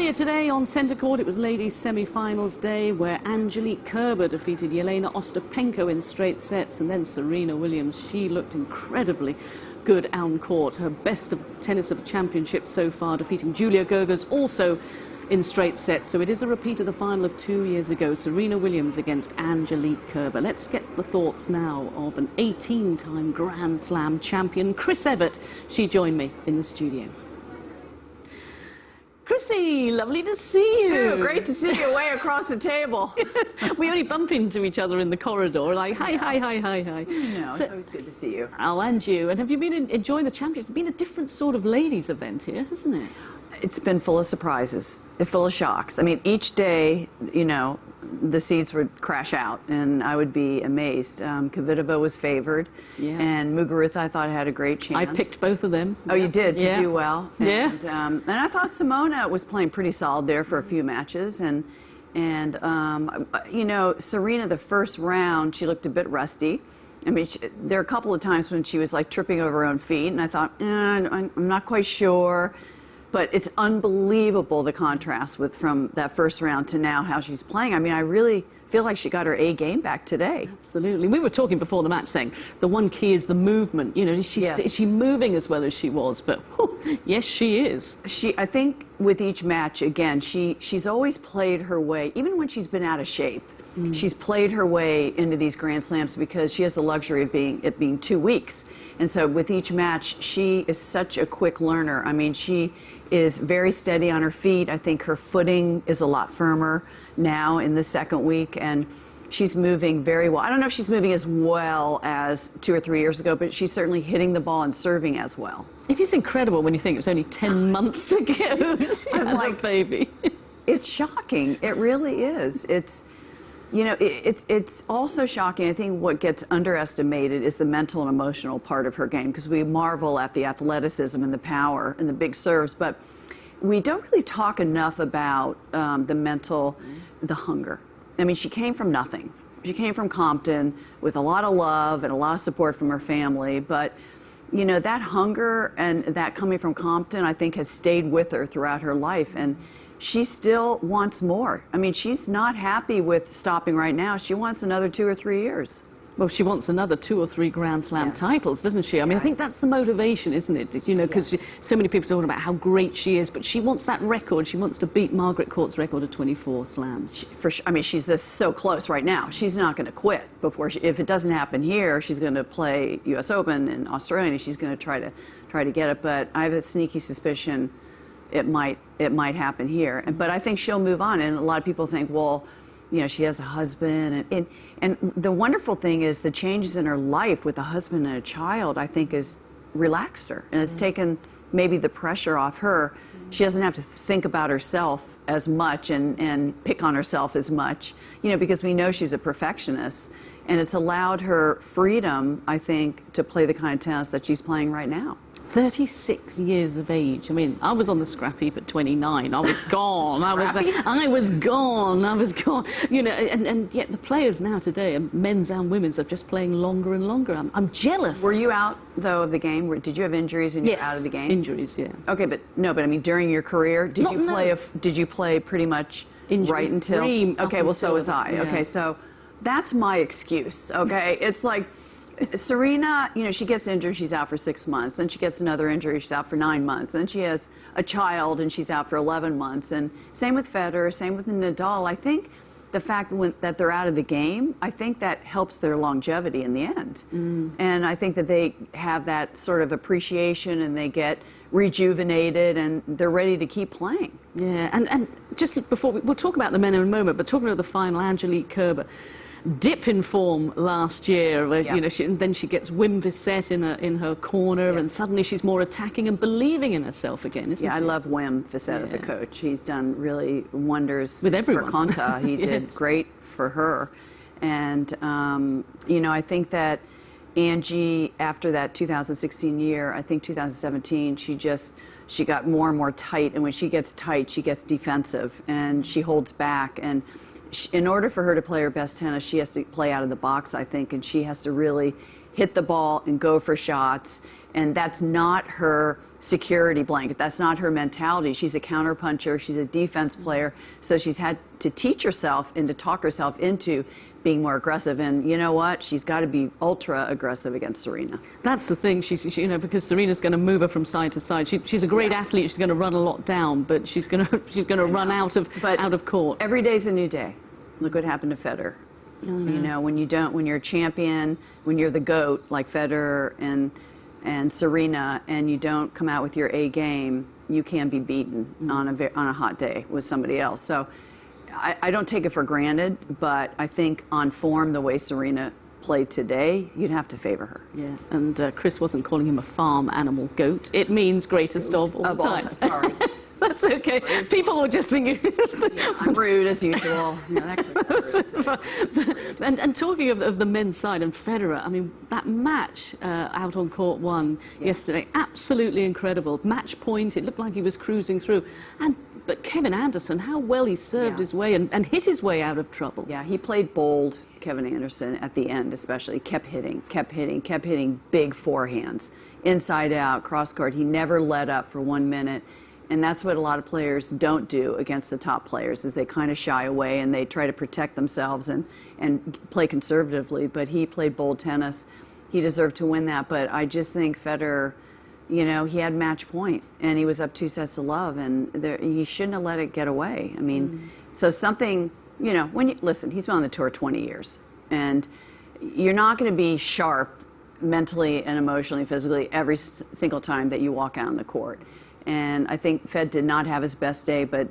Earlier today on centre court, it was ladies' semi-finals day where Angelique Kerber defeated Jelena Ostapenko in straight sets, and then Serena Williams. She looked incredibly good on court. Her best of tennis of a championship so far, defeating Julia Gergers also in straight sets. So it is a repeat of the final of 2 years ago. Serena Williams against Angelique Kerber. Let's get the thoughts now of an 18-time Grand Slam champion, Chris Evert. She joined me in the studio. Chrissy, lovely to see you. Sue, great to see you way across the table. We only bump into each other in the corridor, like, hi, hi, hi, hi, hi. No, it's always good to see you. Oh, and you. And have you been enjoying the Championships? It's been a different sort of ladies' event here, hasn't it? It's been full of surprises, full of shocks. I mean, each day, you know, the seeds would crash out, and I would be amazed. Kvitova was favored, and Muguruza, I thought, had a great chance. I picked both of them. Oh, you did? To do well? And, and I thought Simona was playing pretty solid there for a few matches, and you know, Serena, the first round, she looked a bit rusty. I mean, there are a couple of times when she was like tripping over her own feet, and I thought, I'm not quite sure. But it's unbelievable, the contrast from that first round to now, how she's playing. I mean, I really feel like she got her A game back today. Absolutely. We were talking before the match saying the one key is the movement. You know, is she moving as well as she was? But whew, yes, she is. I think with each match, again, she's always played her way, even when she's been out of shape. She's played her way into these Grand Slams because she has the luxury of it being 2 weeks. And so with each match, she is such a quick learner. I mean, she is very steady on her feet. I think her footing is a lot firmer now in the second week, and she's moving very well. I don't know if she's moving as well as 2 or 3 years ago, but she's certainly hitting the ball and serving as well. It is incredible when you think it was only 10 months ago she had a baby. It's shocking. It really is. It's, you know, it's also shocking. I think what gets underestimated is the mental and emotional part of her game, because we marvel at the athleticism and the power and the big serves, but we don't really talk enough about the mental, the hunger. I mean, she came from nothing. She came from Compton with a lot of love and a lot of support from her family, but you know, that hunger and that coming from Compton, I think, has stayed with her throughout her life, and she still wants more. I mean, she's not happy with stopping right now. She wants another 2 or 3 years. Well, she wants another 2 or 3 Grand Slam titles, doesn't she? I mean, I think that's the motivation, isn't it? You know, because so many people are talking about how great she is, but she wants that record. She wants to beat Margaret Court's record of 24 slams. For sure. I mean, she's just so close right now. She's not going to quit before if it doesn't happen here, she's going to play U.S. Open in Australia, and she's going to try to get it. But I have a sneaky suspicion it might happen here. But I think she'll move on. And a lot of people think, well, you know, she has a husband. And the wonderful thing is the changes in her life with a husband and a child, I think, has relaxed her. And it's taken maybe the pressure off her. She doesn't have to think about herself as much and pick on herself as much, you know, because we know she's a perfectionist. And it's allowed her freedom, I think, to play the kind of tennis that she's playing right now. 36 years of age. I mean, I was on the scrap heap at 29. I was gone. I was gone. You know, and yet the players now today, men's and women's, are just playing longer and longer. I'm jealous. Were you out, though, of the game? Did you have injuries and you're out of the game? Injuries, yeah. Okay, but I mean, during your career, did you play pretty much right until? Okay, well, so was I. Okay, so that's my excuse. Okay, it's like, Serena, you know, she gets injured, she's out for 6 months. Then she gets another injury, she's out for 9 months. Then she has a child, and she's out for 11 months. And same with Federer, same with Nadal. I think the fact that they're out of the game, I think that helps their longevity in the end. And I think that they have that sort of appreciation, and they get rejuvenated, and they're ready to keep playing. Yeah, and just before, we'll talk about the men in a moment, but talking about the final, Angelique Kerber. Dip in form last year, where, you know, and then she gets Wimbledon in her corner, and suddenly she's more attacking and believing in herself again, isn't she? I love Wimbledon as a coach. He's done really wonders with everyone. For Konta. He did great for her. And, you know, I think that Angie, after that 2016 year, I think 2017, she got more and more tight. And when she gets tight, she gets defensive, and she holds back. And in order for her to play her best tennis, she has to play out of the box, I think, and she has to really hit the ball and go for shots. And that's not her security blanket. That's not her mentality. She's a counterpuncher. She's a defense player. So she's had to teach herself and to talk herself into being more aggressive. And you know what? She's got to be ultra aggressive against Serena. That's the thing. You know, because Serena's going to move her from side to side. She's a great athlete. She's going to run a lot down, but she's going to run out of court. Every day's a new day. Look what happened to Federer. You know, when you're a champion, when you're the GOAT like Federer and Serena, and you don't come out with your A game, you can be beaten on a hot day with somebody else. So I don't take it for granted, but I think on form, the way Serena played today, you'd have to favor her. Yeah, and Chris wasn't calling him a farm animal goat. It means greatest of all time. Sorry. That's okay. People will just think I'm rude as usual. And talking of the men's side and Federer, I mean, that match out on court one yesterday, absolutely incredible. Match point, it looked like he was cruising through. But Kevin Anderson, how well he served his way and hit his way out of trouble. Yeah, he played bold, Kevin Anderson, at the end especially. Kept hitting big forehands, inside out, cross court. He never let up for 1 minute. And that's what a lot of players don't do against the top players, is they kind of shy away and they try to protect themselves and play conservatively. But he played bold tennis. He deserved to win that. But I just think Federer, you know, he had match point and he was up 2 sets to love, and he shouldn't have let it get away. I mean, so something, you know, listen, he's been on the tour 20 years, and you're not going to be sharp mentally and emotionally, physically every single time that you walk out on the court. And I think Fed did not have his best day, but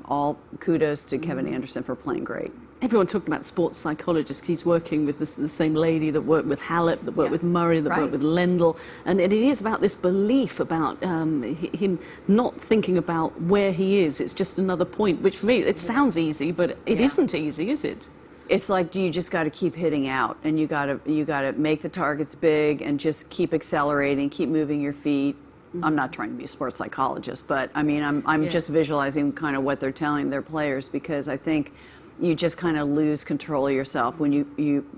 all kudos to Kevin Anderson for playing great. Everyone talked about sports psychologists. He's working with the same lady that worked with Halep, that worked with Murray, that worked with Lendl. And it is about this belief about him not thinking about where he is. It's just another point, which for me, it sounds easy, but it isn't easy, is it? It's like you just got to keep hitting out, and you got to make the targets big and just keep accelerating, keep moving your feet. I'm not trying to be a sports psychologist, but I mean, I'm just visualizing kind of what they're telling their players, because I think you just kind of lose control of yourself when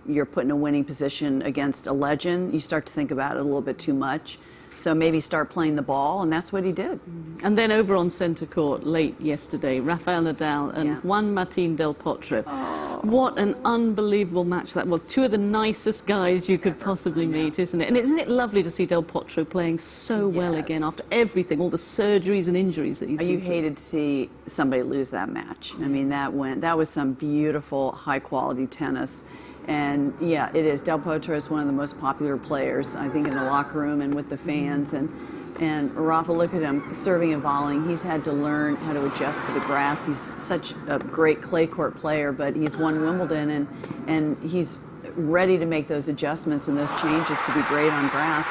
you're put in a winning position against a legend. You start to think about it a little bit too much. So maybe start playing the ball, and that's what he did. And then over on centre court late yesterday, Rafael Nadal and Juan Martín del Potro. Oh. What an unbelievable match that was. Two of the nicest guys you could possibly meet, isn't it? And isn't it lovely to see del Potro playing so well again after everything, all the surgeries and injuries that he's been through? You hated to see somebody lose that match. I mean, that was some beautiful, high-quality tennis. And yeah, it is. Del Potro is one of the most popular players, I think, in the locker room and with the fans. And Rafa, look at him serving and volleying. He's had to learn how to adjust to the grass. He's such a great clay court player, but he's won Wimbledon, and he's ready to make those adjustments and those changes to be great on grass.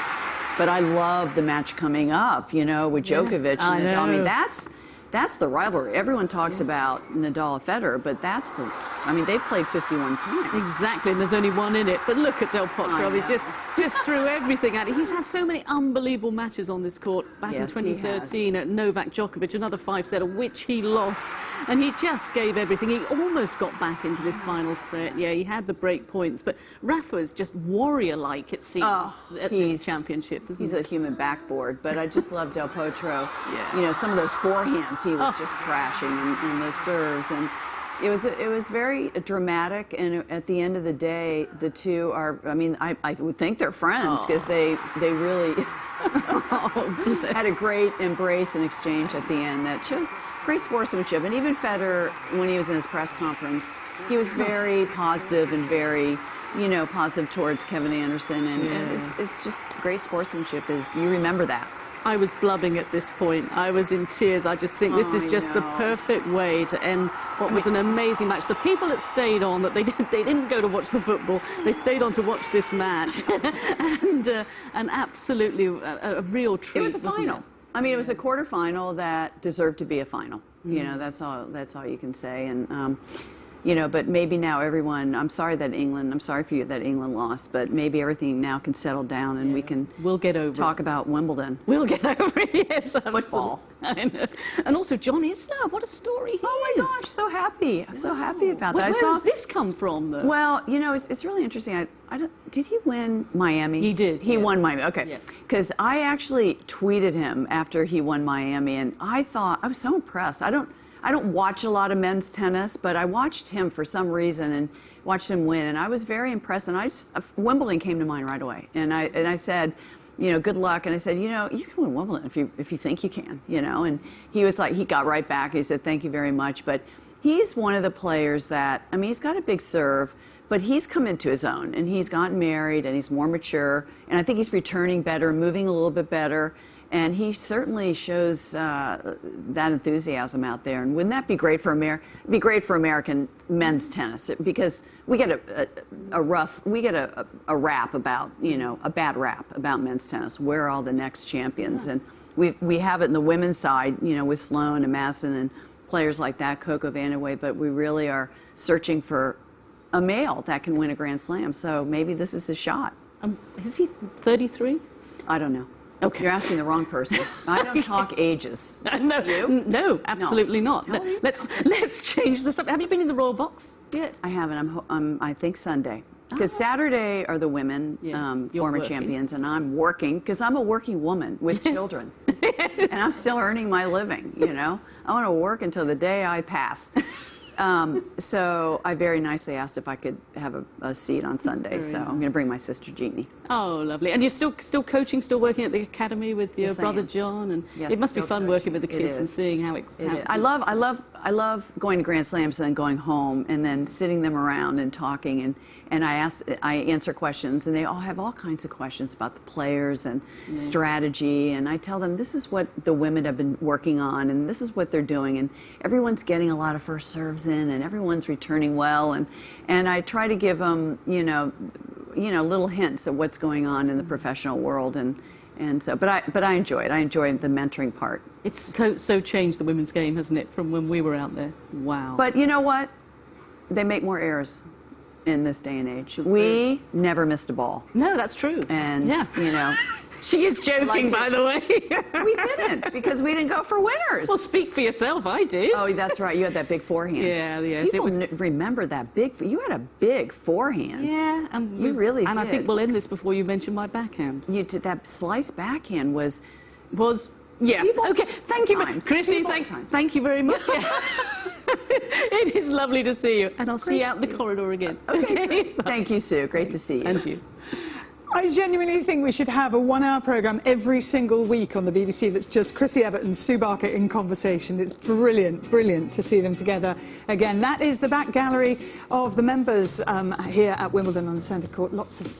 But I love the match coming up, you know, with Djokovic and Nadal. I mean, that's the rivalry. Everyone talks about Nadal and Federer, but they've played 51 times. Exactly, and there's only one in it. But look at Del Potro. He just threw everything at it. He's had so many unbelievable matches on this court. Back in 2013 at Novak Djokovic, another 5-setter, which he lost. And he just gave everything. He almost got back into this final set. Yeah, he had the break points. But Rafa is just warrior-like, it seems, at this championship, doesn't he? He's a human backboard. But I just love Del Potro. You know, some of those forehands, he was just crashing, and those serves. And it was very dramatic, and at the end of the day, the two are, I mean, I would think they're friends, because they really had a great embrace and exchange at the end that shows great sportsmanship. And even Federer, when he was in his press conference, he was very positive and very, you know, positive towards Kevin Anderson, and it's just great sportsmanship. You remember that. I was blubbing at this point. I was in tears. I just think this is just the perfect way to end what was an amazing match. The people that stayed on, that they didn't go to watch the football, they stayed on to watch this match, and absolutely a real treat. It was a final. I mean, it was a quarterfinal that deserved to be a final. You know, that's all you can say. And you know, but maybe now everyone, I'm sorry for you that England lost, but maybe everything now can settle down and we can we'll get over talk about Wimbledon. We'll get over it, yes. Football. I know. And also John Isner, what a story he is. Oh my gosh, so happy. I'm so happy about that. Where does this come from, though? Well, you know, it's really interesting. Did he win Miami? He did. He won Miami, okay. Yeah. Because I actually tweeted him after he won Miami, and I was so impressed. I don't watch a lot of men's tennis, but I watched him for some reason and watched him win, and I was very impressed. And Wimbledon came to mind right away, and I said, you know, good luck. And I said, you know, you can win Wimbledon if you think you can, you know. And he was like, he got right back. He said, thank you very much. But he's one of the players that, I mean, he's got a big serve, but he's come into his own, and he's gotten married, and he's more mature, and I think he's returning better, moving a little bit better. And he certainly shows that enthusiasm out there. And wouldn't that be great for American men's tennis? Because we get a rap about, you know, a bad rap about men's tennis. Where are all the next champions? And we have it in the women's side, you know, with Sloane and Madison and players like that, Coco Vandeweghe. But we really are searching for a male that can win a Grand Slam. So maybe this is his shot. Is he 33? I don't know. Okay. You're asking the wrong person. I don't talk ages. No, you? No, absolutely not. No. Let's change the subject. Have you been in the Royal Box yet? I haven't. I think Sunday. Because Saturday are the women, former working. champions, and I'm working because I'm a working woman with children. And I'm still earning my living, you know. I want to work until the day I pass. So I very nicely asked if I could have a seat on Sunday. So I'm going to bring my sister Jeannie. Oh, lovely. And you're still coaching, still working at the academy with your brother John, and yes, it must be fun coaching. working with the kids and seeing how it. I love going to Grand Slams and then going home and then sitting them around and talking and I answer questions, and they all have all kinds of questions about the players and strategy, and I tell them this is what the women have been working on and this is what they're doing, and everyone's getting a lot of first serves in and everyone's returning well, and I try to give them you know little hints of what's going on in the professional world, and so but I enjoy it. I enjoy the mentoring part. It's so changed the women's game, hasn't it, from when we were out there? Wow. But you know what? They make more errors in this day and age. We never missed a ball. No, that's true. And, you know. She is joking, by the way. We didn't, because we didn't go for winners. Well, speak for yourself, I did. Oh, that's right. You had that big forehand. Yeah, yes. People remember that big, you had a big forehand. Yeah. And you really did. And I think we'll end this before you mention my backhand. You did, that slice backhand was yeah. Okay, thank you, Chrissy. Thank you very much. It is lovely to see you, and I'll see you out in the corridor again. Okay. Thank you, Sue. Great to see you. And you. I genuinely think we should have a one-hour programme every single week on the BBC that's just Chrissy Evert and Sue Barker in conversation. It's brilliant, brilliant to see them together again. That is the back gallery of the members here at Wimbledon on the centre court. Lots of